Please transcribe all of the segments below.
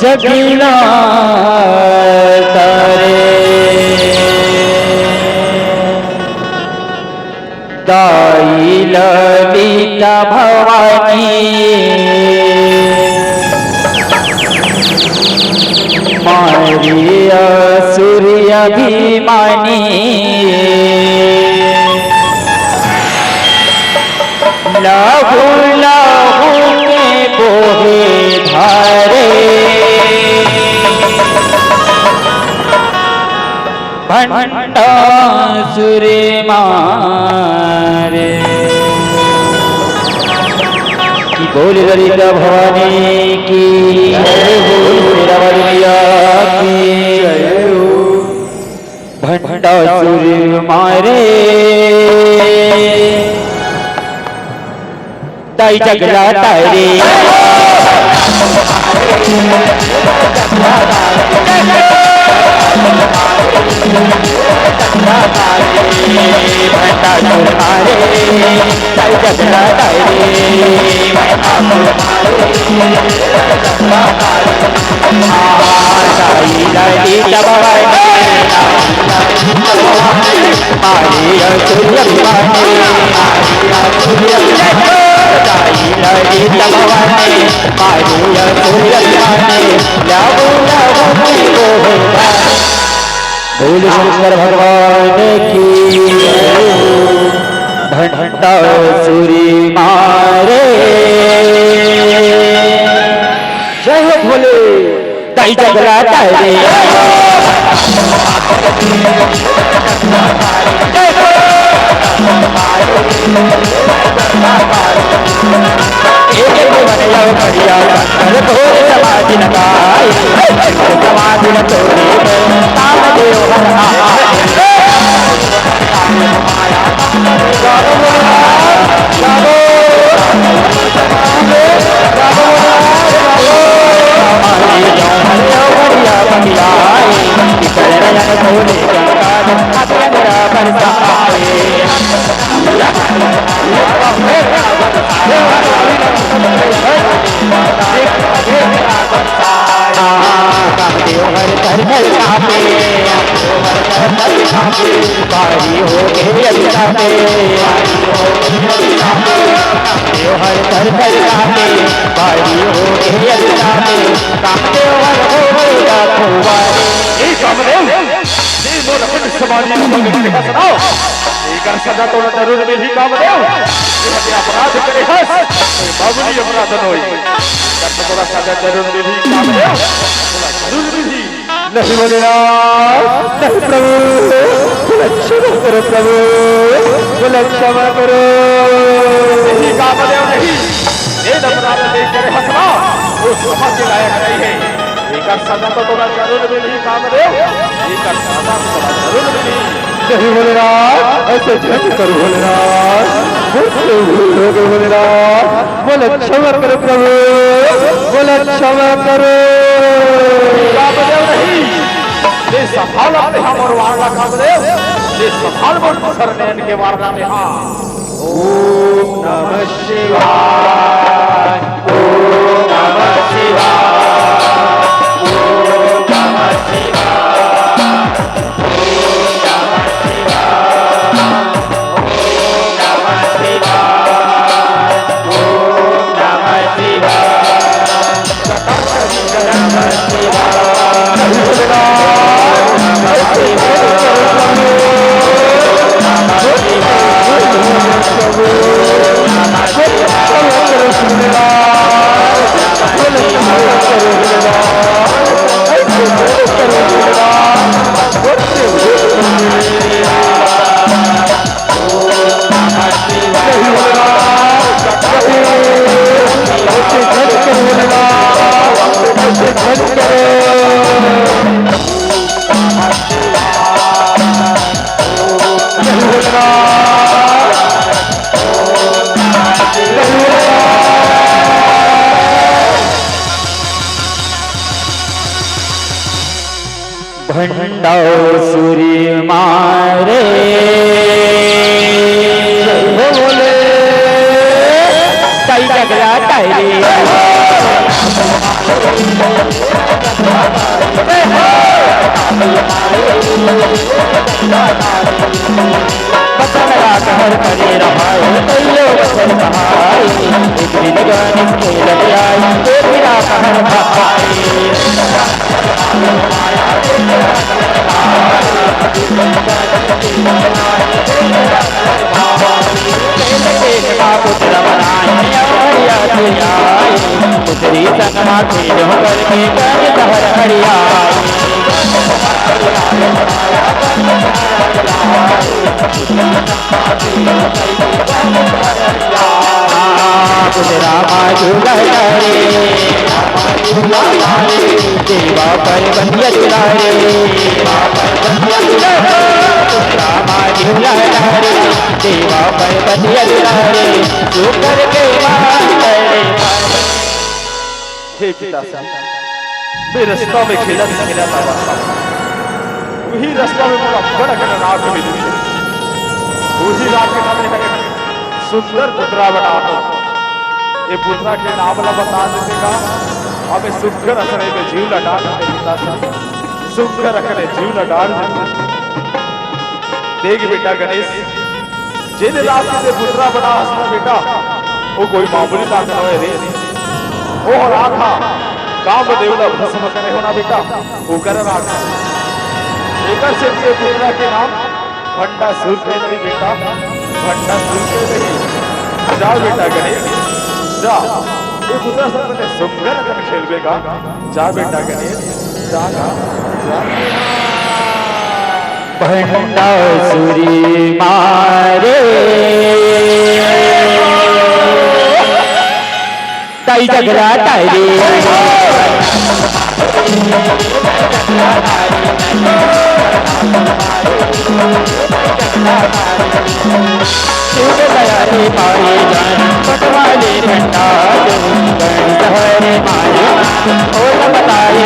जगीना तारे दाई ललिता भवानी मारिया सूर्य अभिमानी लहू लहू के बोहे धारे भंडा सुरे मारे की बोल ललिता भवानी की मेरा बलिया की भंडा सुरे मारे दाई जगला तारे भंडा सुर मारे दाई जगला तारे दाई ललिता भवानी मारिया सूर्य अभिमानी दाई ललिता भवानी मारिया सूर्य अभिमानी लहू लहू बोल शंकर भगवान की भंडा सूरी मारे जय हो भोले दाई जगला तारे बढ़िया समाधि लगाई समाधि तोड़ी कामदेव बारी हो गए अभिशापे हर घर घर जाते बारी हो गए अभिशापे कामदेव हर हो गया फुवारे ये कामदेव ये मोर अपने समाधि को देखा सुनाओ एक सजा तो जरूर मिली कामदेव ये अपराध करे हस बाबूजी अपराध नोई करते थोड़ा सजा जरूर मिली कामदेव जरूर मिली नहीं बोलेगा नहीं प्रभु क्षमा करो प्रभु क्षमा करो नहीं कामदेव नहीं ये अपराध देख कर हंसना वो समझ के लायक नहीं है एक सजा तो थोड़ा जरूर मिली कामदेव एक सजा तो थोड़ा जरूर मिली नहीं भोलेनाथ ऐसे झंड करो भोलेनाथ भोलेनाथ बोले क्षमा करो प्रभु बोले क्षमा करो कामदेव नहीं ये सफल अपने हम और वारना कामदेव ये सफल बोल सरने इनके वारना में हाँ ओम नमः शिवाय ओम नमः शिवाय ओम नमः शिवाय ओम नमः शिवाय ओम नमः शिवाय ओम नमः भंडा सूरी मारे बोले कई जगरा टायरी बचन राघर करे रहाए कईयो बचन कहाए एक दिन गाने खेल आई तो फिरा कहर भाई पुत्र बनाए पुत्री संगमा खेल करके कर कहर हरियाई रामा जुगारे देवा पर बंदिया जुलारे रामा जुलारे देवा पर बंदिया जुलारे जो करके हे पिता साहब मैं रास्ता में खेला था वही रास्ता में पूरा बड़ा घना रात मिली वही रात के नाम सुंदर पुत्रा बना ये पुत्रा के नाम ला बता देते का हमें सुंदर असरे में जीव लड़ा देते पिता साहब सुंदर अकने जीव लड़ा देख बेटा गणेश जिन रात से पुत्रा बना हंसना बेटा वो कोई मामूली बात न है रे वो राधा काम देवला भस्म करे होना बेटा वो कर राधा एकर से पुत्रा के नाम भंडा सुर के नहीं बेटा भंडा सुर के नहीं जाओ बेटा गणेश जा ये पुत्रा सब ने सुंदर कर खेलबेगा जा बेटा गणेश जा भंडा सूरी मारे कई जगरा टायरी पाए जान पटवाले भंडा हरे मारे ओ बताए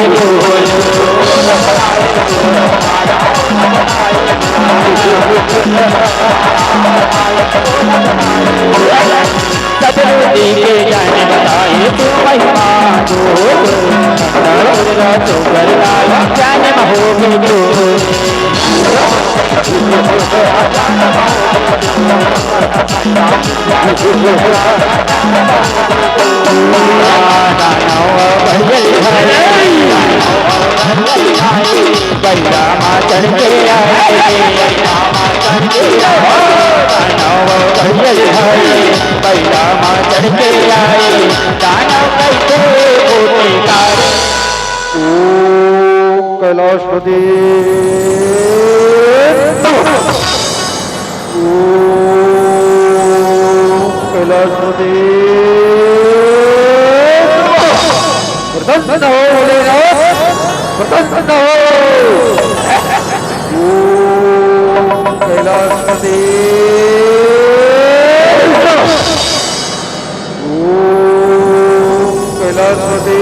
सदरुदी के जाने बताए तू महिमा दो तो कर लाया जाने महोगी दो बैला माँ चढ़ के बैला माँ चढ़ के आए दानव कैसे कैलाशपति कैलाशपति प्रसन्न हो भोलेनाथ प्रसन्न हो कैलाशपति कैलाशपति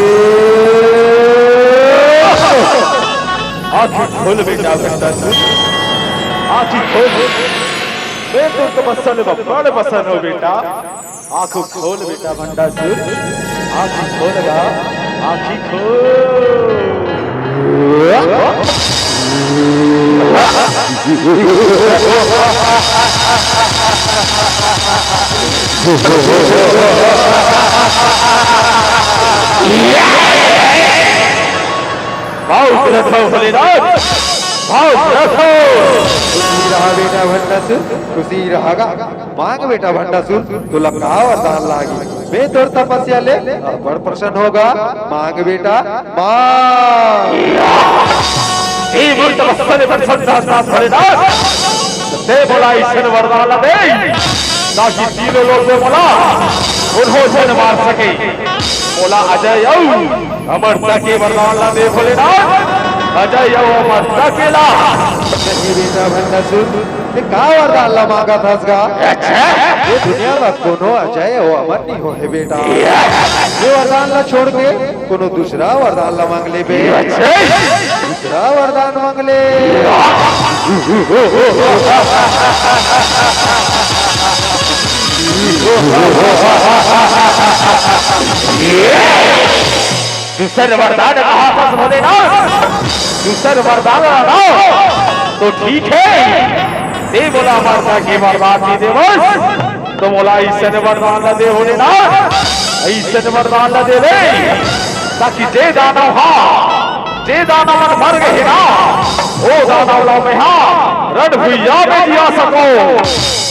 आँखें खोल बेटा भंडा सुर आँखें खोल मैं तो बसन बड़ बसन हो बेटा आँखों खोल बेटा भंडा सुर आँखें खोलगा आँखें भाव रखो भोलेनाथ भाव रखो खुशी रहा बेटा भंडासुर खुशी रहागा मांग बेटा भंडासुर तुला का वरदान लागी मैं तोर तपस्या ले बड़ प्रसन्न होगा मांग बेटा मांग ये मूर्त वस्तु पर संतान भोलेनाथ दे बोला ईश्वर वरदान दे ताकि तीनों लोग में बोला उन्हों से मार सके बोला अजय अमरता के वरदान दे भोलेनाथ अजय अमरता के ला नहीं बेटा भंडासुर ने का वरदान ला मांगा था ये दुनिया में कोनो अजय हो अमर नहीं हो है बेटा। ये वरदान ला छोड़ के कोनो दूसरा वरदान ला मांग ले बे। दूसरा वरदान मांग ले। दूसर वरदान कहा था भोलेनाथ, दूसर वरदान तो ठीक है। दे बोला माता की वरदान दी दे बस, तो बोला ईश्वर वरदान न दे भोलेनाथ, ईश्वर वरदान न दे दे, ताकि जे दानव जे दानव मर गए ना, वो दानव में रण भुइया में दिया सको।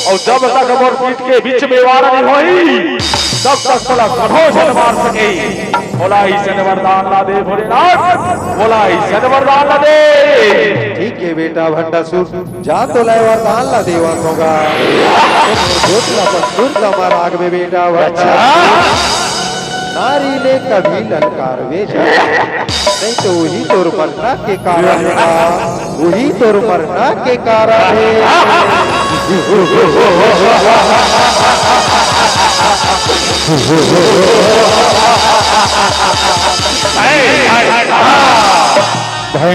और जब तक मोर पीठ के बीच में वार नहीं होई, तब तक बोला कठोर मार सके। बोला ईश्वर वरदान ला दे भोलेनाथ, बोला ईश्वर वरदान ला दे। ठीक है बेटा भंडासुर, जा तो लाए वरदान ला देवा होगा। मार आग में बेटा नारी ने कभी ललकार वे नहीं तो वही तोर मरना के कारण है, वही तोर मरना के कारण है।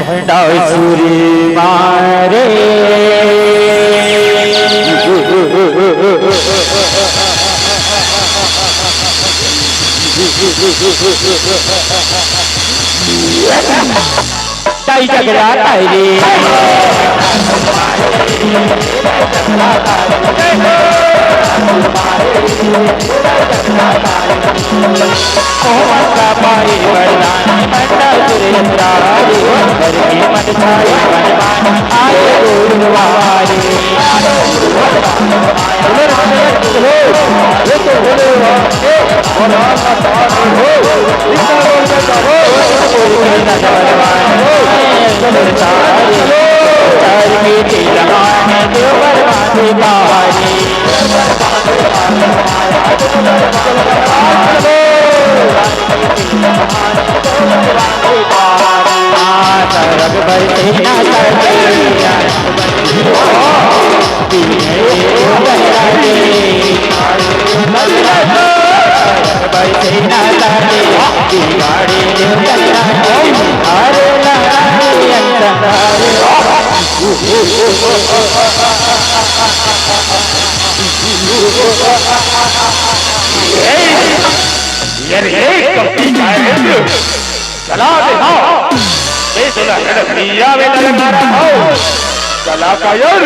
भंडासुरी मारे ताई झगड़ा ताई पाई वरदान भंडासुरी घर की मत खाई वरदान आए गुरुवारी। चला चला कायर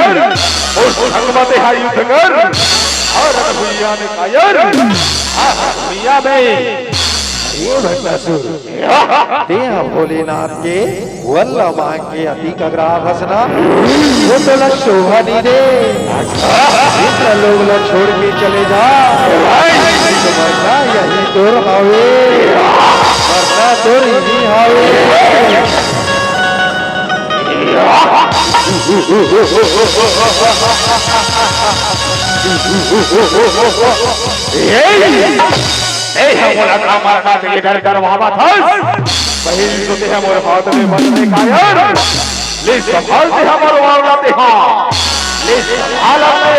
उस संगमते हा युद्ध कर और भैया ने कायर भैया में ते भोलेनाथ के वल्ला मांग के अति अग्राह हसना वो तो ला शोभा नहीं दे। इतना लोग ला छोड़ के चले जा, तो मरना यही तोर हावे, मरना तोर यही हावे। मारना के डर कर वहां था पहली तो ते मोर हाथ में बंदे कायर ले संभाल दे हमर वावलाते हां ले संभालते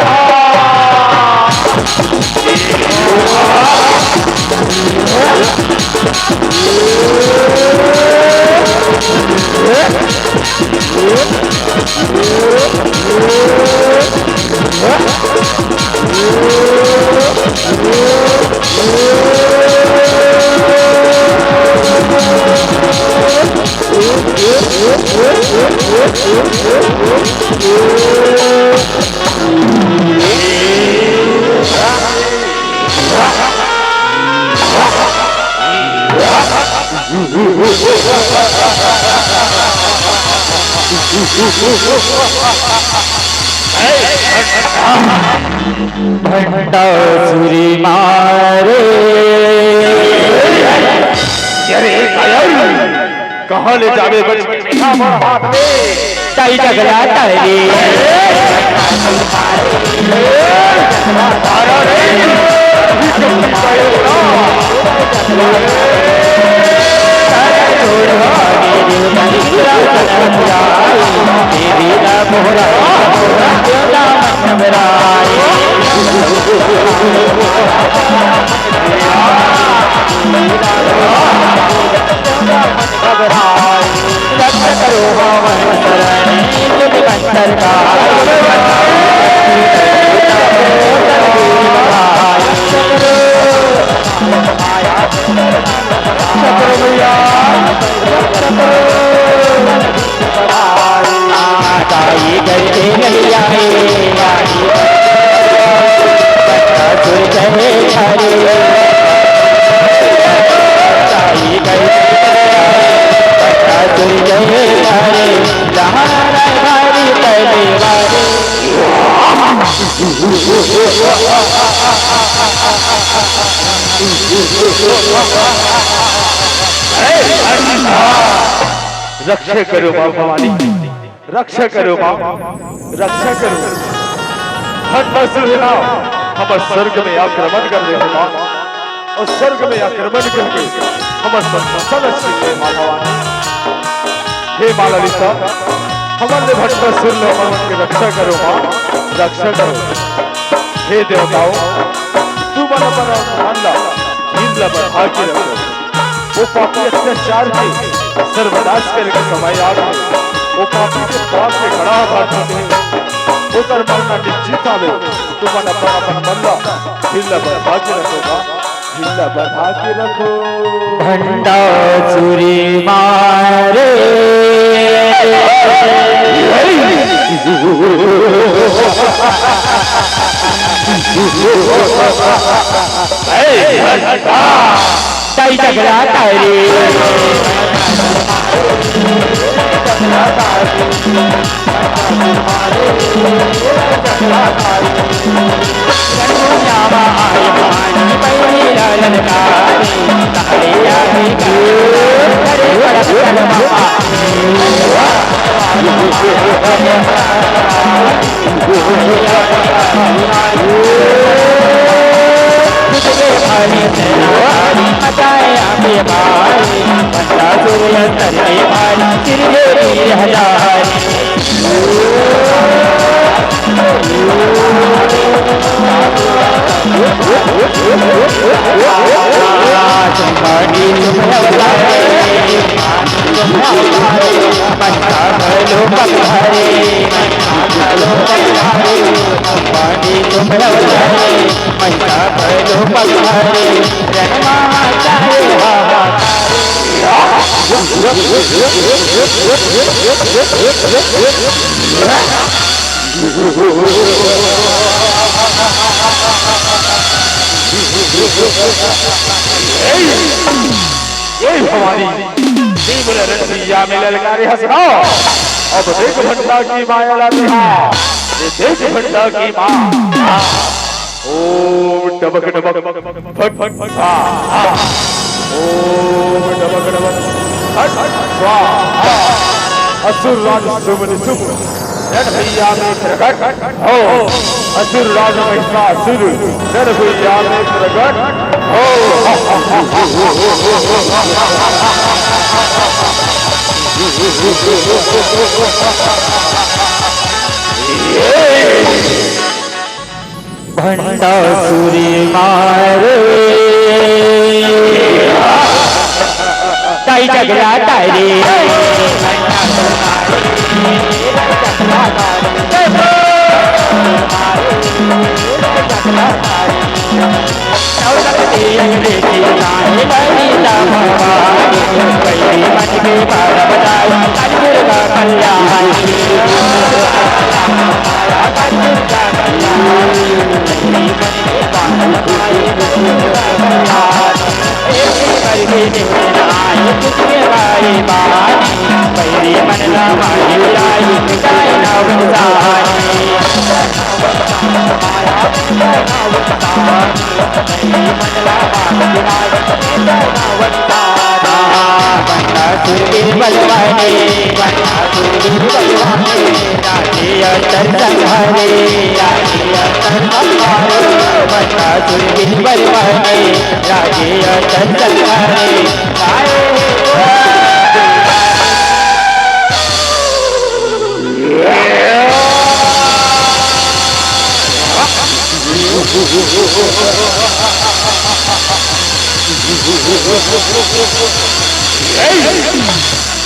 भंडासुरी मारे कहाँ ले जावे हाथ में ताई झगड़ा ताई मोहरा रक्षा करो माँ भवानी, रक्षा करो माँ, रक्षा करो। भंडासुर है ना हम स्वर्ग में आक्रमण कर रहे माँ, और स्वर्ग में आक्रमण करके हम फसल अच्छे माँ भवानी। हे माँ ललिता, हमारे भंडासुर लोगों की रक्षा करो माँ, रक्षा करो। हे देवताओं, तू बना बना मानला हिंदला पर आके रखो। वो पापी अत्याचार के सर्वनाश करने का समय आ गया। वो पापी के पाप से खड़ा भाग वो कर मरना निश्चित आवे। तू बना बना अपन मल्ला हिंदला पर आके रखोगा, हिंदला पर आके रखो। भंडासुरी मारे ताई झगड़ा तारी भवानी देवल रसिया में ललकारे हंसना। अब देख भंडा की माया लाती हाँ, देख भंडा की माँ। ओम डबक डबक भग भग स्वाहा, ओम डबक डबक भग भग स्वाहा। असुर राज सुमन सुम रण भैया में प्रकट हो। असुर राज महिषासुर रण भैया में प्रकट हो। भंडासुरी मारे ताई झगड़ा तारी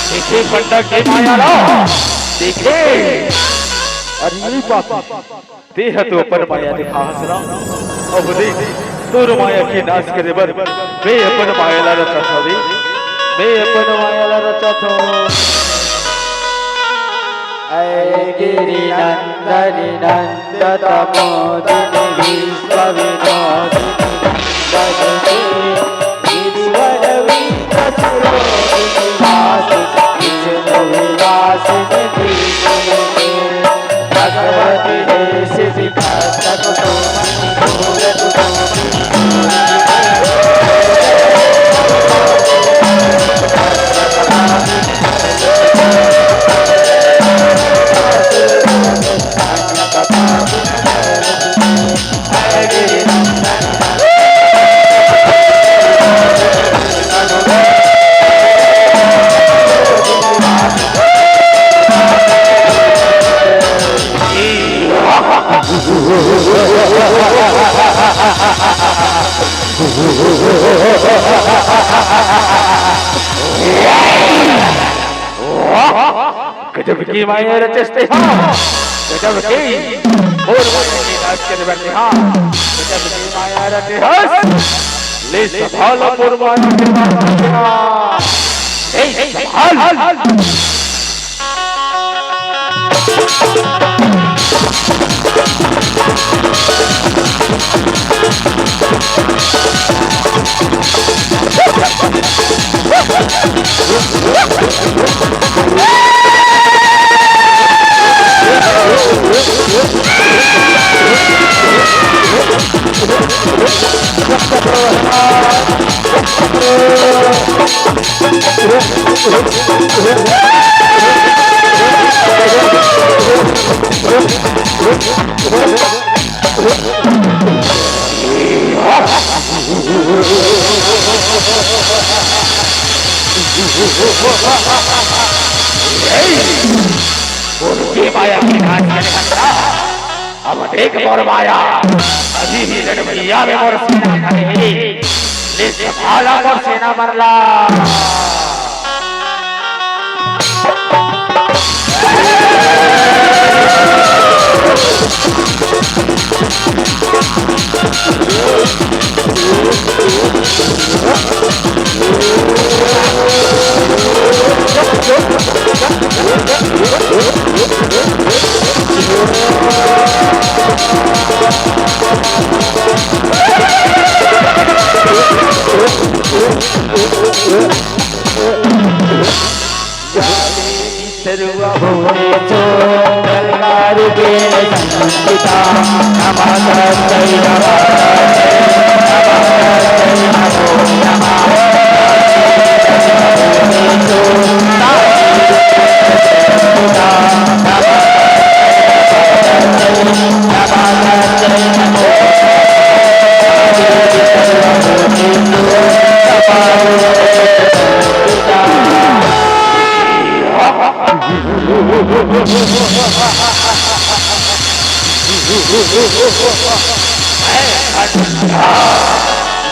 देखिए भंडा की माया लो, देखिए। अरे बाप, देह तो पर माया दिखा हंसना। अब देख तोर माया की नाश करे बर मैं अपन माया ला रचा था रे, मैं अपन माया ला रचा था। ऐ गिरि नंदनि नंदत मोदिनि विश्व विनोदिनि जगते गिरिवर वीरसुरोदिनि वासिनि विष्णु विलासिनि दीपिनि भगवति देशि विभक्त कुसुमनि गजब की माया रचते हो, गजब की मोर माया की नाच के बैठे हाँ, गजब की माया रचे हो, ले संभालो मोर माया के नाच, ले संभाल। माया की नाच के निकलता, अब देख मोर माया, अभी भी रणभैया में मोर सेना खड़े, ले संभाला मोर सेना मरला।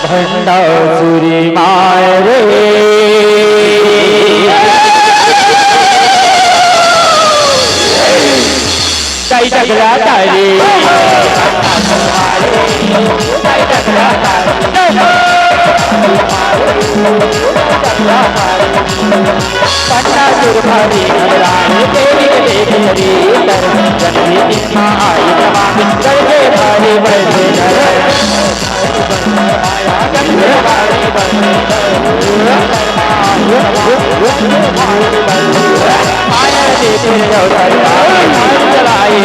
भंडासुरी मारे कई टकरा तारे भंडासुर भारी घबराए तेरी देख हरी जननी इतना आई तमाम करके भारी बढ़े माया देते चलाई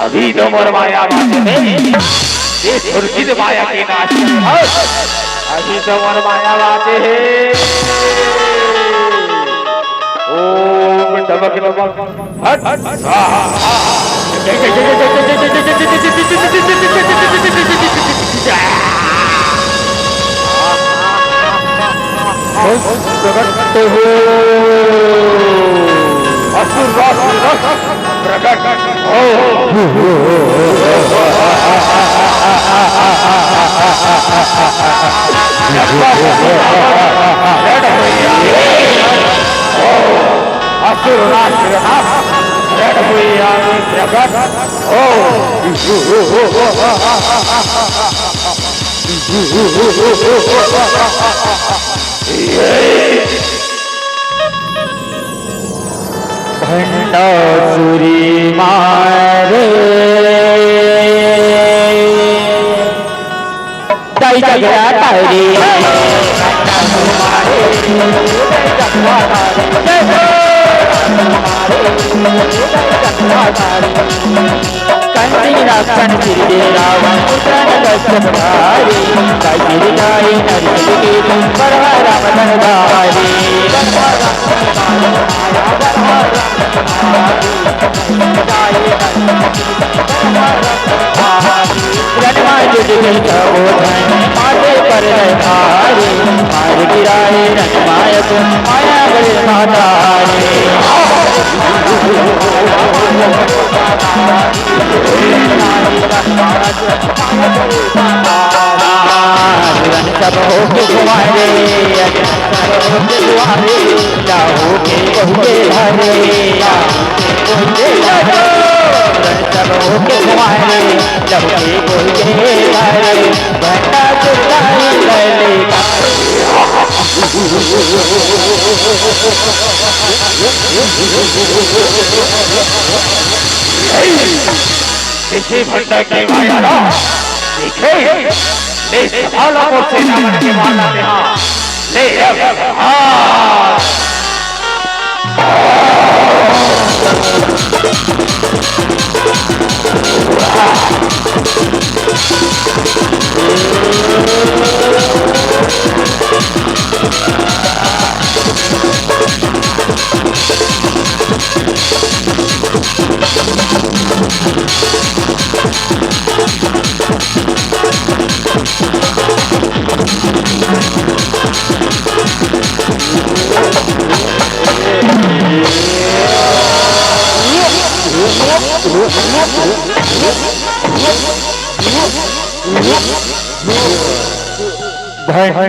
अभी तो मोर माया ये सुरक्षित माया के नाच अभी तो मोर माया बाते है ओम डबक डबक हट हट प्रकट हो असुर रास प्रकट हो असुर रास प्रकट भंडासुरी मारे कई टकरा तारे कंसी रक्षण सिरदे रावण पुत्रन दशरथ भारी गाय गाय नरसिंह के बरहा राम दरबारी रणमा युद्ध में तबो धन माथे पर भारी मार गिराए रणमायक माया बड़े मातारे सब हो के तुम्हारे जाओ के बहुए हरे सब हो के तुम्हारे जब के बहुए हरे बंदा चुराई ले किसी भंडा के माया ना देखे ले साला को सेना बन के मारना दे हाँ ले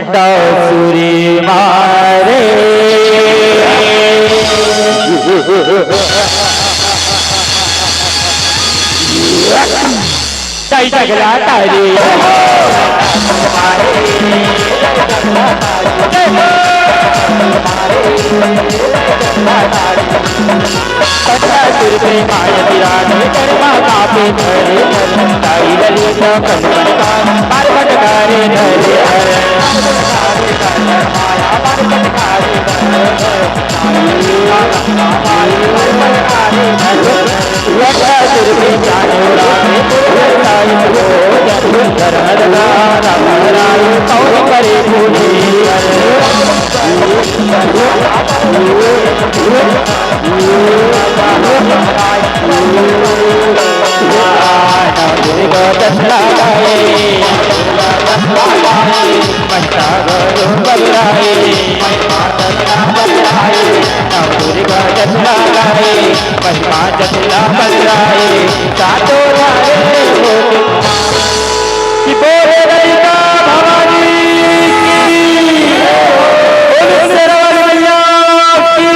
भंडासुरी मारे जय जगला तारी भंडासुर के माय विराजे कर्मा कापे धरे ताई ललित कंकण कान मार भटकारे धरे भंडासुर के जानो रामे कौन करे भूले महिमा जतला बदलाए सातो कि बोले ललिता भवानी की शेरवाली मैया की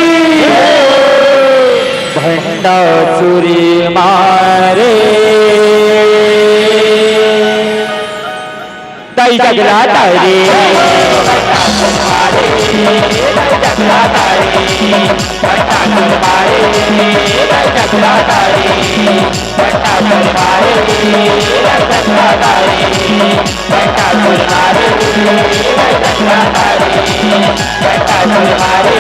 भंडासुरी मारे दई जगला तारे जगला तारे भंडासुर मारे जगला तारे भंडासुर मारे जगला तारे भंडासुर मारे जगला तारे भंडासुर मारे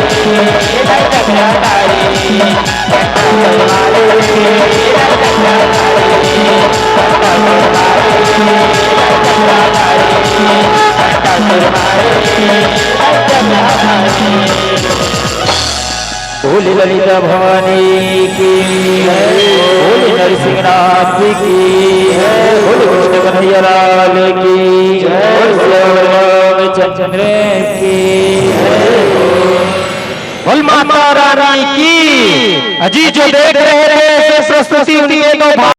जगला तारे भंडासुर मारे जगला तारे भंडासुर मारे जगला तारे भंडासुर मारे जगला तारे बोले ललिता भवानी की बोले नरसिंहनाथ की बोले कृष्ण कन्हैया लाल की बोले चंद्र की बोल माता रानी की। अजी जो देख रहे थे प्रस्तुति उनकी